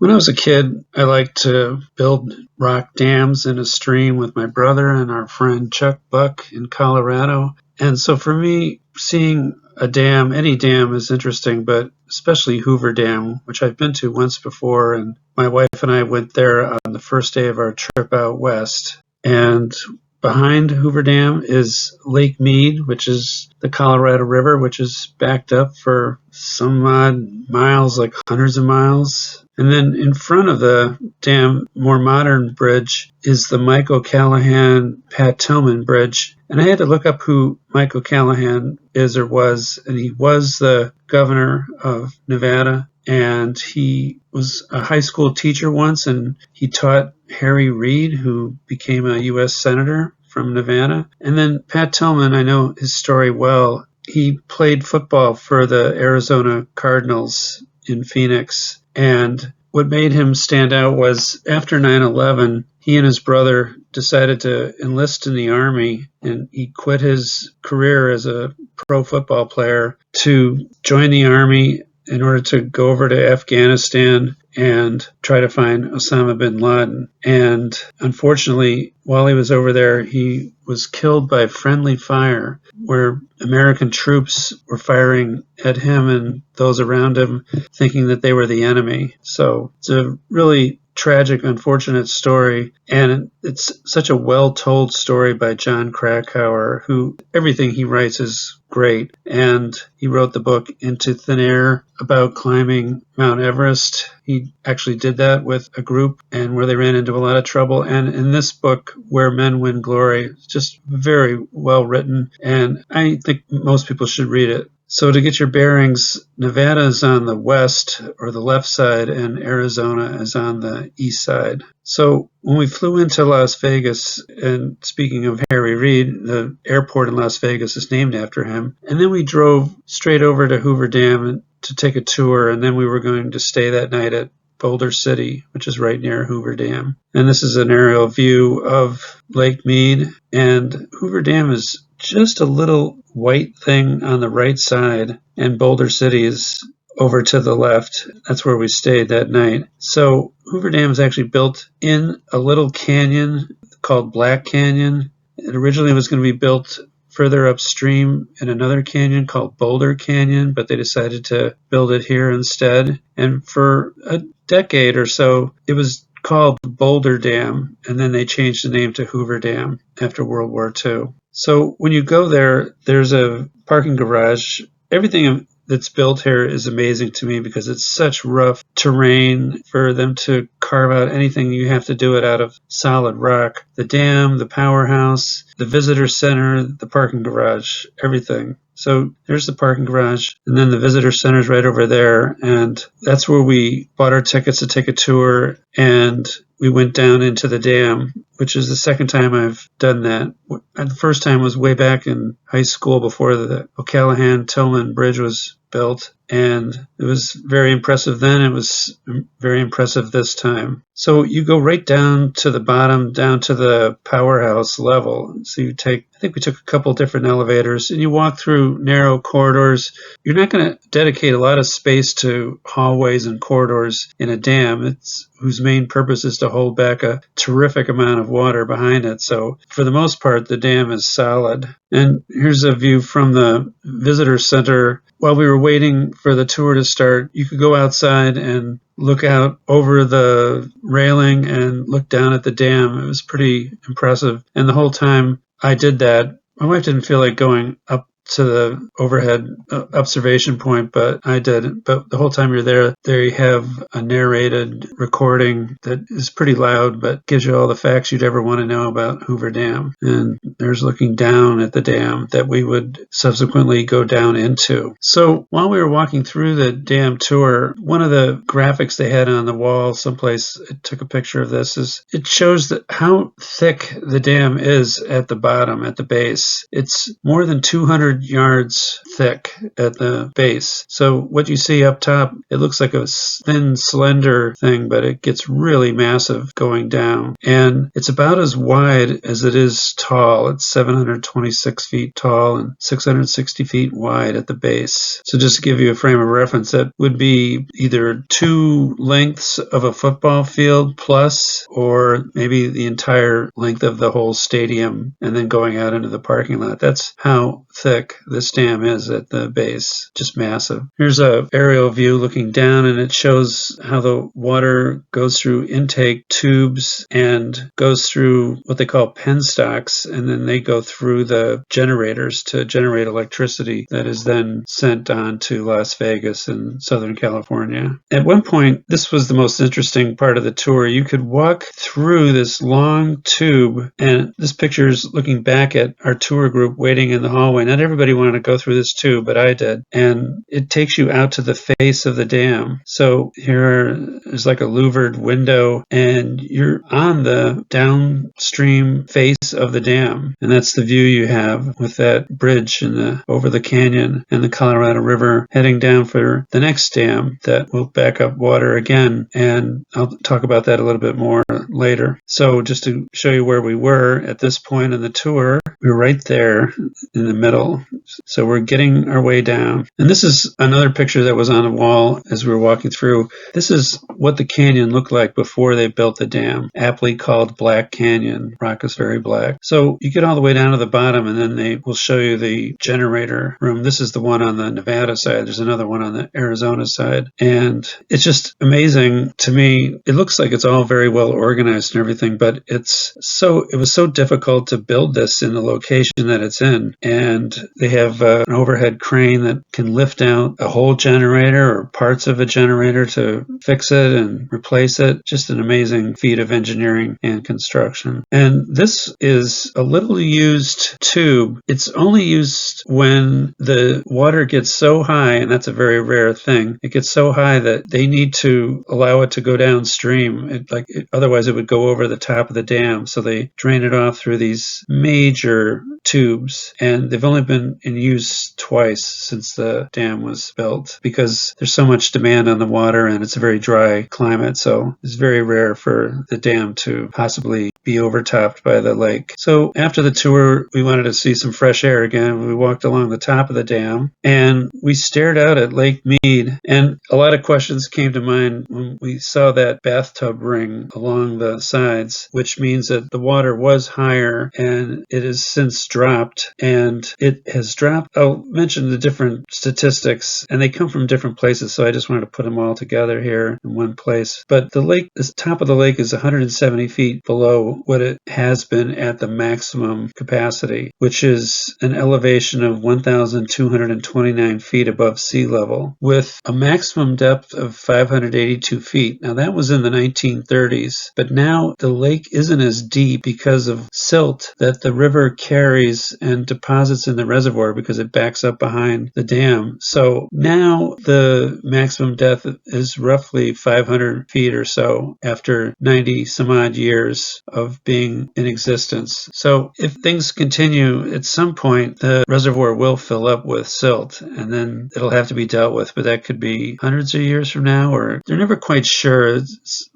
When I was a kid, I liked to build rock dams in a stream with my brother and our friend Chuck Buck in Colorado. And so for me, seeing a dam, any dam is interesting, but especially Hoover Dam, which I've been to once before. And my wife and I went there on the first day of our trip out west. And behind Hoover Dam is Lake Mead, which is the Colorado River, which is backed up for some odd miles, like hundreds of miles. And then in front of the dam, more modern bridge, is the Mike O'Callahan Pat Tillman Bridge. And I had to look up who Mike O'Callahan is or was, and he was the governor of Nevada. And he was a high school teacher once, and he taught Harry Reid, who became a U.S. Senator from Nevada. And then Pat Tillman, I know his story well. He played football for the Arizona Cardinals in Phoenix. And what made him stand out was after 9/11, he and his brother decided to enlist in the Army, and he quit his career as a pro football player to join the Army in order to go over to Afghanistan and try to find Osama bin Laden. And unfortunately, while he was over there, he was killed by friendly fire, where American troops were firing at him and those around him, thinking that they were the enemy. So it's a really tragic, unfortunate story, and it's such a well-told story by John Krakauer, who everything he writes is great. And he wrote the book Into Thin Air about climbing Mount Everest. He actually did that with a group and where they ran into a lot of trouble. And in this book, Where Men Win Glory, it's just very well written, and I think most people should read it. So to get your bearings, Nevada is on the west or the left side, and Arizona is on the east side. So when we flew into Las Vegas, and speaking of Harry Reid, the airport in Las Vegas is named after him. And then we drove straight over to Hoover Dam to take a tour, and then we were going to stay that night at Boulder City, which is right near Hoover Dam. And this is an aerial view of Lake Mead, and Hoover Dam is just a little white thing on the right side, and Boulder City is over to the left. That's where we stayed that night. So Hoover Dam is actually built in a little canyon called Black Canyon. It originally was going to be built further upstream in another canyon called Boulder Canyon, but they decided to build it here instead. And for a decade or so, it was called Boulder Dam, and then they changed the name to Hoover Dam after World War II. So when you go there, there's a parking garage. Everything that's built here is amazing to me because it's such rough terrain. For them to carve out anything, you have to do it out of solid rock. The dam, the powerhouse, the visitor center, the parking garage, everything. So there's the parking garage, and then the visitor center is right over there, and that's where we bought our tickets to take a tour, and we went down into the dam, which is the second time I've done that. The first time was way back in high school before the O'Callahan-Tillman Bridge was built, and it was very impressive then. It was very impressive this time. So you go right down to the bottom, down to the powerhouse level. So I think we took a couple different elevators, and you walk through narrow corridors. You're not going to dedicate a lot of space to hallways and corridors in a dam, whose main purpose is to hold back a terrific amount of water behind it. So for the most part, the dam is solid. And here's a view from the visitor center. While we were waiting for the tour to start, you could go outside and look out over the railing and look down at the dam. It was pretty impressive. And the whole time I did that, my wife didn't feel like going up to the overhead observation point, but I did. But the whole time you're there, they have a narrated recording that is pretty loud, but gives you all the facts you'd ever want to know about Hoover Dam. And there's looking down at the dam that we would subsequently go down into. So while we were walking through the dam tour, one of the graphics they had on the wall someplace, it took a picture of this, is it shows that how thick the dam is at the bottom, at the base. It's more than 200 100 yards thick at the base. So what you see up top, it looks like a thin, slender thing, but it gets really massive going down. And it's about as wide as it is tall. It's 726 feet tall and 660 feet wide at the base. So just to give you a frame of reference, that would be either 2 lengths of a football field plus, or maybe the entire length of the whole stadium and then going out into the parking lot. That's how thick this dam is at the base. Just massive. Here's a aerial view looking down, and it shows how the water goes through intake tubes and goes through what they call penstocks, and then they go through the generators to generate electricity that is then sent on to Las Vegas in Southern California. At one point, this was the most interesting part of the tour. You could walk through this long tube, and this picture is looking back at our tour group waiting in the hallway. Not everybody wanted to go through this tube, but I did. And it takes you out to the face of the dam. So here is like a louvered window, and you're on the downstream face of the dam. And that's the view you have with that bridge and over the canyon and the Colorado River heading down for the next dam that will back up water again. And I'll talk about that a little bit more later. So just to show you where we were at this point in the tour, we were right there in the middle. So we're getting our way down. And this is another picture that was on a wall as we were walking through. This is what the canyon looked like before they built the dam, aptly called Black Canyon. Rock is very black. So you get all the way down to the bottom, and then they will show you the generator room. This is the one on the Nevada side. There's another one on the Arizona side. And it's just amazing to me. It looks like it's all very well organized and everything, but it was so difficult to build this in the location that it's in. And they have an overhead crane that can lift out a whole generator or parts of a generator to fix it and replace it. Just an amazing feat of engineering and construction. And this is a little used tube. It's only used when the water gets so high, and that's a very rare thing. It gets so high that they need to allow it to go downstream. Otherwise it would go over the top of the dam. So they drain it off through these major tubes, and they've only been in use twice since the dam was built because there's so much demand on the water and it's a very dry climate. So it's very rare for the dam to possibly be overtopped by the lake. So after the tour, we wanted to see some fresh air again. We walked along the top of the dam and we stared out at Lake Mead, and a lot of questions came to mind when we saw that bathtub ring along the sides, which means that the water was higher and it has since dropped, and it has dropped. I'll mention the different statistics, and they come from different places, so I just wanted to put them all together here in one place. But the top of the lake is 170 feet below what it has been at the maximum capacity, which is an elevation of 1,229 feet above sea level, with a maximum depth of 582 feet. Now that was in the 1930s, but now the lake isn't as deep because of silt that the river carries and deposits in the reservoir because it backs up behind the dam. So now the maximum depth is roughly 500 feet or so after 90 some odd years of being in existence. So if things continue, at some point the reservoir will fill up with silt, and then it'll have to be dealt with, but that could be hundreds of years from now, or they're never quite sure.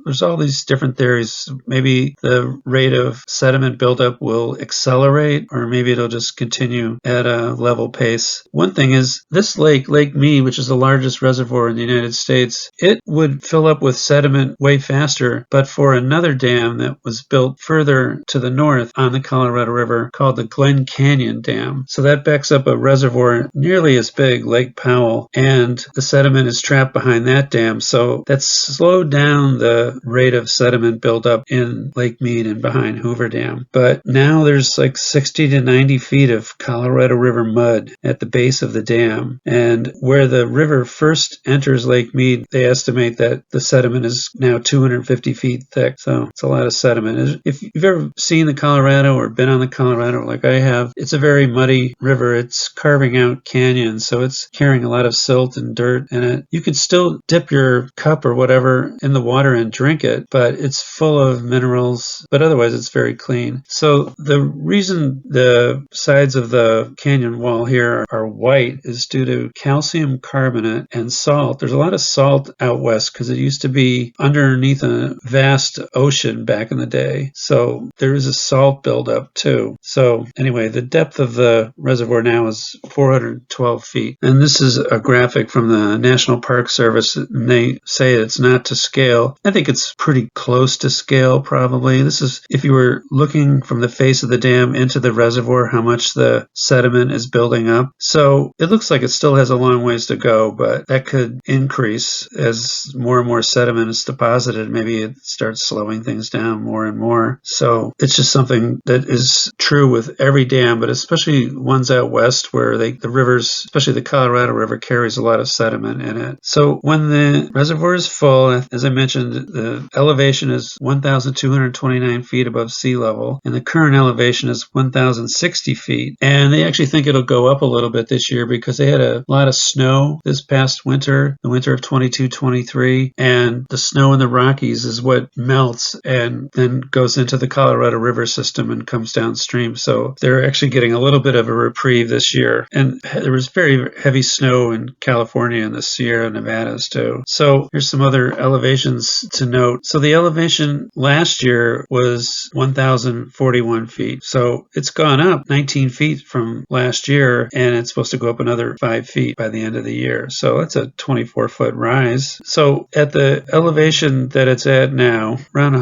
There's all these different theories. Maybe the rate of sediment buildup will accelerate, or maybe it'll just continue at a level pace. One thing is this lake, Lake Mead, which is the largest reservoir in the United States, it would fill up with sediment way faster, but for another dam that was built further to the north on the Colorado River called the Glen Canyon Dam. So that backs up a reservoir nearly as big, Lake Powell, and the sediment is trapped behind that dam. So that's slowed down the rate of sediment buildup in Lake Mead and behind Hoover Dam. But now there's like 60 to 90 feet of Colorado River mud at the base of the dam. And where the river first enters Lake Mead, they estimate that the sediment is now 250 feet thick. So it's a lot of sediment. if you've ever seen the Colorado or been on the Colorado like I have, it's a very muddy river. It's carving out canyons, so it's carrying a lot of silt and dirt in it. You could still dip your cup or whatever in the water and drink it, but it's full of minerals, but otherwise it's very clean. So the reason the sides of the canyon wall here are white is due to calcium carbonate and salt. There's a lot of salt out west because it used to be underneath a vast ocean back in the day. So there is a salt buildup too. So anyway, the depth of the reservoir now is 412 feet. And this is a graphic from the National Park Service, and they say it's not to scale. I think it's pretty close to scale, probably. This is if you were looking from the face of the dam into the reservoir, how much the sediment is building up. So it looks like it still has a long ways to go, but that could increase as more and more sediment is deposited. Maybe it starts slowing things down more and more. So it's just something that is true with every dam, but especially ones out west where the rivers, especially the Colorado River, carries a lot of sediment in it. So when the reservoir is full, as I mentioned, the elevation is 1,229 feet above sea level, and the current elevation is 1,060 feet. And they actually think it'll go up a little bit this year because they had a lot of snow this past winter, the winter of 22-23, and the snow in the Rockies is what melts and then goes into the Colorado River system and comes downstream. So they're actually getting a little bit of a reprieve this year. And there was very heavy snow in California and the Sierra Nevadas too. So here's some other elevations to note. So the elevation last year was 1,041 feet. So it's gone up 19 feet from last year, and it's supposed to go up another 5 feet by the end of the year. So that's a 24-foot rise. So at the elevation that it's at now, around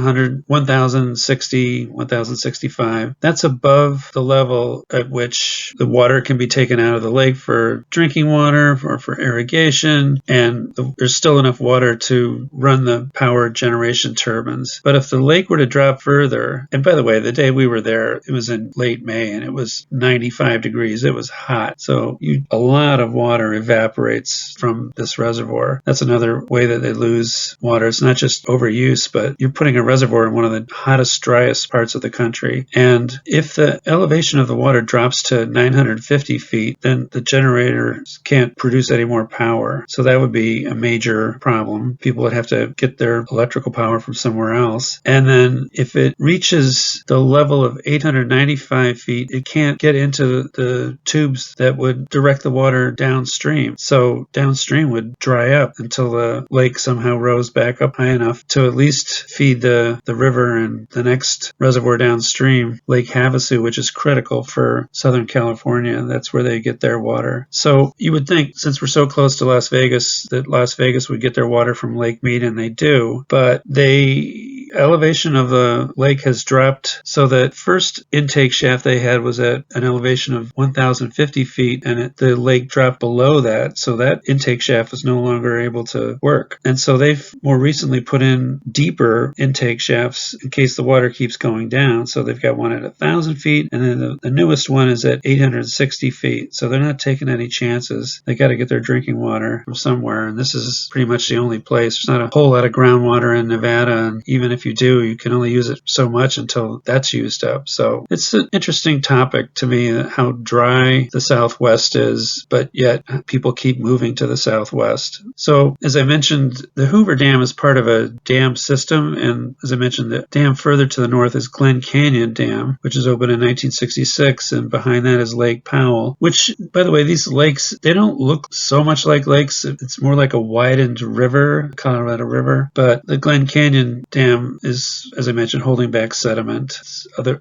1,060, 1,065, that's above the level at which the water can be taken out of the lake for drinking water or for irrigation, and there's still enough water to run the power generation turbines. But if the lake were to drop further, and by the way, the day we were there, it was in late May and it was 95 degrees. It was hot. So a lot of water evaporates from this reservoir. That's another way that they lose water. It's not just overuse, but you're putting a reservoir in one of the hottest, driest parts of the country. And if the elevation of the water drops to 950 feet, then the generators can't produce any more power. So that would be a major problem. People would have to get their electrical power from somewhere else. And then if it reaches the level of 895 feet, it can't get into the tubes that would direct the water downstream. So downstream would dry up until the lake somehow rose back up high enough to at least feed the river and the next reservoir downstream, Lake Havasu, which is critical for Southern California. That's where they get their water. So you would think, since we're so close to Las Vegas, that Las Vegas would get their water from Lake Mead, and they do, but the elevation of the lake has dropped. So that first intake shaft they had was at an elevation of 1,050 feet, and the lake dropped below that, so that intake shaft was no longer able to work. And so they've more recently put in deeper intake shafts in case the water keeps going down. So they've got one at 1,000 feet, and then the newest one is at 860 feet. So they're not taking any chances. They got to get their drinking water from somewhere, and this is pretty much the only place. There's not a whole lot of groundwater in Nevada, and even if you do, you can only use it so much until that's used up. So it's an interesting topic to me, how dry the Southwest is, but yet people keep moving to the Southwest. So as I mentioned, the Hoover Dam is part of a dam system, and as I mentioned, the dam further to the north is Glen Canyon Dam, which is opened in 1966, and behind that is Lake Powell, which, by the way, these lakes, they don't look so much like lakes. It's more like a widened river, Colorado River, but the Glen Canyon Dam is, as I mentioned, holding back sediment.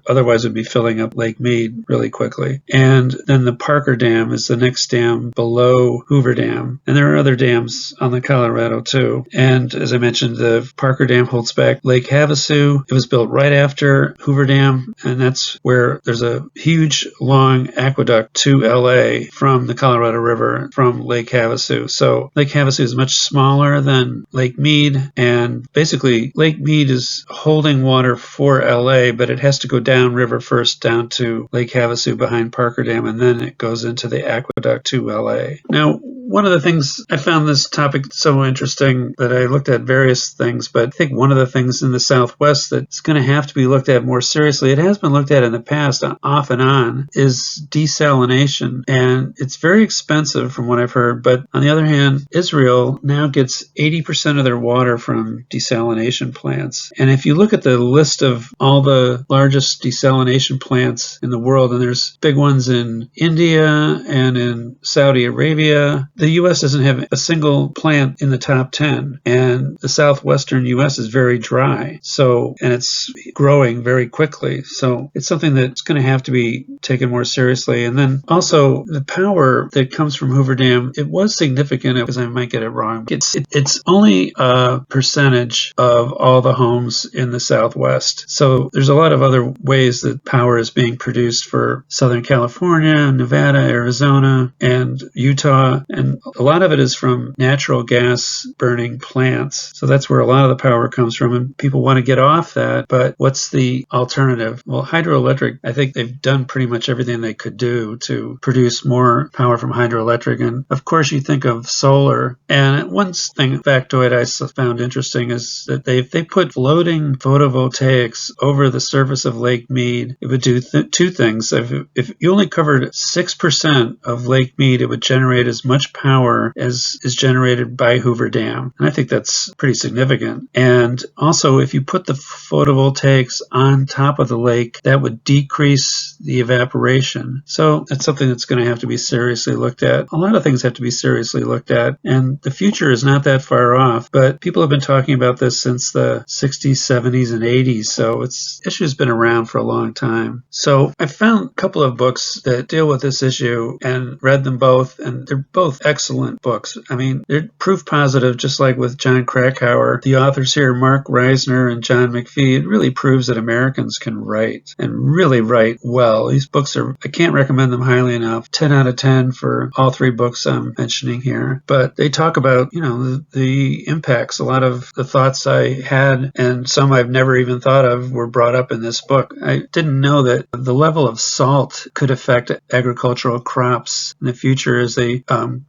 Otherwise it would be filling up Lake Mead really quickly. And then the Parker Dam is the next dam below Hoover Dam. And there are other dams on the Colorado too. And as I mentioned, the Parker Dam holds back Lake Havasu. It was built right after Hoover Dam, and that's where there's a huge long aqueduct to LA from the Colorado River from Lake Havasu. So Lake Havasu is much smaller than Lake Mead, and basically Lake Mead is holding water for LA, but it has to go downriver first down to Lake Havasu behind Parker Dam, and then it goes into the aqueduct to LA. Now, one of the things, I found this topic so interesting that I looked at various things, but I think one of the things in the Southwest that's going to have to be looked at more seriously, it has been looked at in the past off and on, is desalination. And it's very expensive from what I've heard, but on the other hand, Israel now gets 80% of their water from desalination plants. And if you look at the list of all the largest desalination plants in the world, and there's big ones in India and in Saudi Arabia, the U.S. doesn't have a single plant in the top 10. And the southwestern U.S. is very dry. So, and it's growing very quickly. So it's something that's going to have to be taken more seriously. And then also the power that comes from Hoover Dam, it was significant, because I might get it wrong. It's only a percentage of all the homes in the Southwest. So there's a lot of other ways that power is being produced for Southern California, Nevada, Arizona, and Utah. And a lot of it is from natural gas burning plants. So that's where a lot of the power comes from. And people want to get off that. But what's the alternative? Well, hydroelectric, I think they've done pretty much everything they could do to produce more power from hydroelectric. And of course, you think of solar. And one factoid I found interesting is that they put floating photovoltaics over the surface of Lake Mead. It would do two things. If you only covered 6% of Lake Mead, it would generate as much power as is generated by Hoover Dam. And I think that's pretty significant. And also, if you put the photovoltaics on top of the lake, that would decrease the evaporation. So that's something that's going to have to be seriously looked at. A lot of things have to be seriously looked at, and the future is not that far off, but people have been talking about this since the 60s, 70s, and 80s, so this issue's been around for a long time. So I found a couple of books that deal with this issue and read them both, and they're both excellent books. I mean, they're proof positive, just like with John Krakauer. The authors here, Mark Reisner and John McPhee, it really proves that Americans can write, and really write well. These books I can't recommend them highly enough. 10 out of 10 for all three books I'm mentioning here. But they talk about, the impacts. A lot of the thoughts I had, and some I've never even thought of, were brought up in this book. I didn't know that the level of salt could affect agricultural crops in the future as they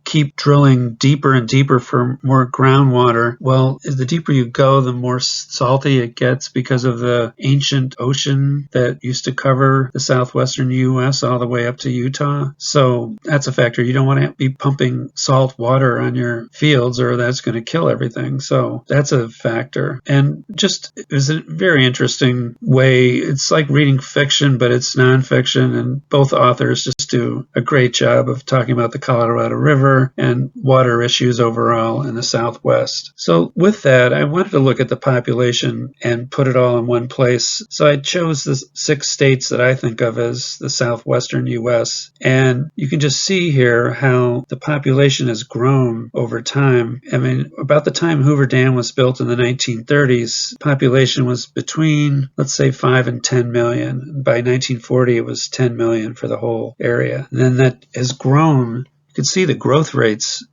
keep drilling deeper and deeper for more groundwater. Well, the deeper you go, the more salty it gets because of the ancient ocean that used to cover the southwestern U.S. all the way up to Utah. So that's a factor. You don't want to be pumping salt water on your fields, or that's going to kill everything. So that's a factor. And just, it was a very interesting way. It's like reading fiction, but it's nonfiction. And both authors just do a great job of talking about the Colorado River and water issues overall in the Southwest. So with that, I wanted to look at the population and put it all in one place. So I chose the 6 states that I think of as the southwestern U.S. And you can just see here how the population has grown over time. I mean, about the time Hoover Dam was built in the 1930s, population was between, let's say, 5 and 10 million. By 1940, it was 10 million for the whole area. And then that has grown. You can see the growth rates.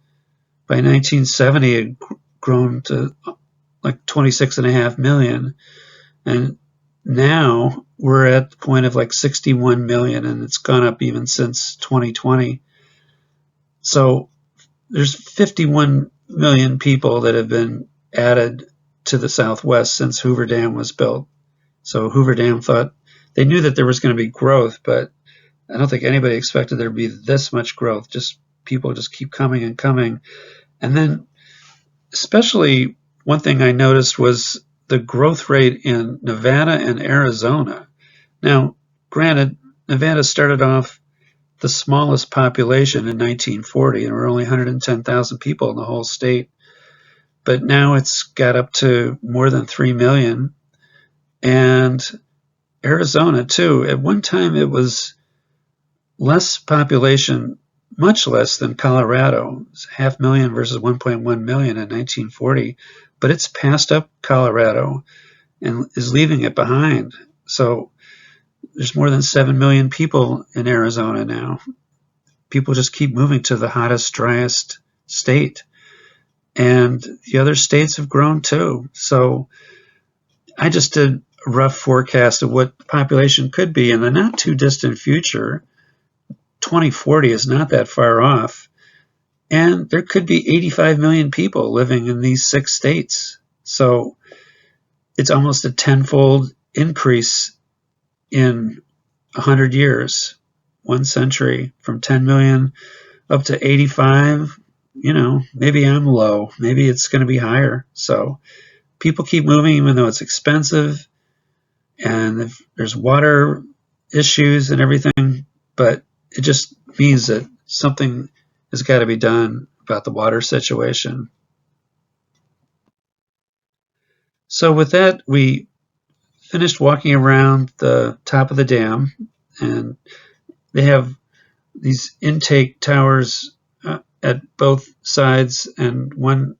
By 1970, it had grown to like 26.5 million. And now we're at the point of like 61 million, and it's gone up even since 2020. So there's 51 million people that have been added to the Southwest since Hoover Dam was built. So Hoover Dam thought, they knew that there was going to be growth, but I don't think anybody expected there to be this much growth. Just people just keep coming and coming. And then especially one thing I noticed was the growth rate in Nevada and Arizona. Now, granted, Nevada started off the smallest population in 1940, and there were only 110,000 people in the whole state. But now it's got up to more than 3 million. And Arizona, too. At one time, it was less population, much less than Colorado. It's 500,000 versus 1.1 million in 1940. But it's passed up Colorado and is leaving it behind. So there's more than 7 million people in Arizona now. People just keep moving to the hottest, driest state. And the other states have grown too. So I just did a rough forecast of what the population could be in the not too distant future. 2040 is not that far off. And there could be 85 million people living in these 6 states. So it's almost a tenfold increase in 100 years, 1 century, from 10 million up to 85. Maybe I'm low. Maybe it's going to be higher. So people keep moving even though it's expensive, and if there's water issues and everything, but it just means that something has got to be done about the water situation. So with that, we finished walking around the top of the dam, and they have these intake towers at both sides, and one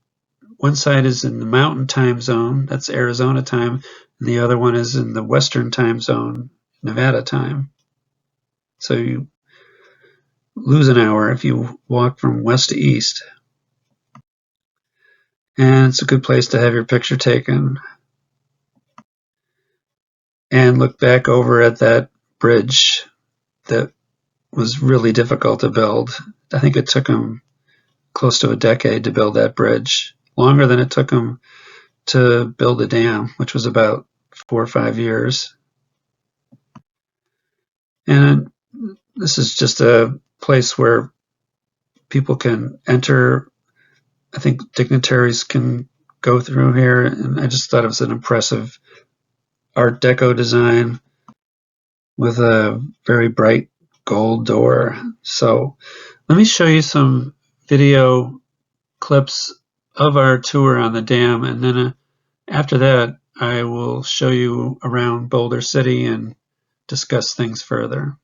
side is in the mountain time zone, that's Arizona time, and the other one is in the western time zone, Nevada time. So you lose an hour if you walk from west to east. And it's a good place to have your picture taken and look back over at that bridge that was really difficult to build. I think it took them close to a decade to build that bridge, longer than it took them to build the dam, which was about 4 or 5 years. And this is just a place where people can enter. I think dignitaries can go through here, and I just thought it was an impressive Art Deco design with a very bright gold door. So let me show you some video clips of our tour on the dam, and then after that I will show you around Boulder City and discuss things further.